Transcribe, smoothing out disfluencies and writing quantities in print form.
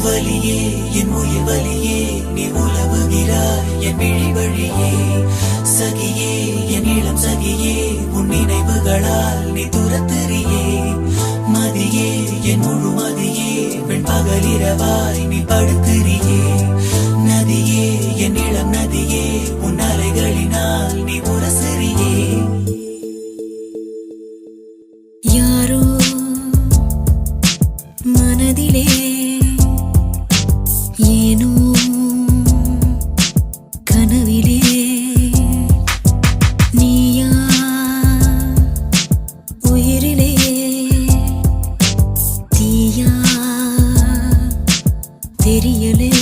வலியே என் உயிர் வலியே நீ உலவுகிறாய் என் விழி வழியே சகியே என் இளம் சகியே உன் நினைவுகளால் நீ துரத்துறியே மதியே என் முழு மதியே பெண் பகலிரவாய் நீ படுத்துறியே நதியே என் இளம் நதியே உன் அலைகளினால் நீ உரசுறியே யாரோ மனதிலே ஏனோ கனவிலே நீயா உயிரிலே தீயா தெரியலே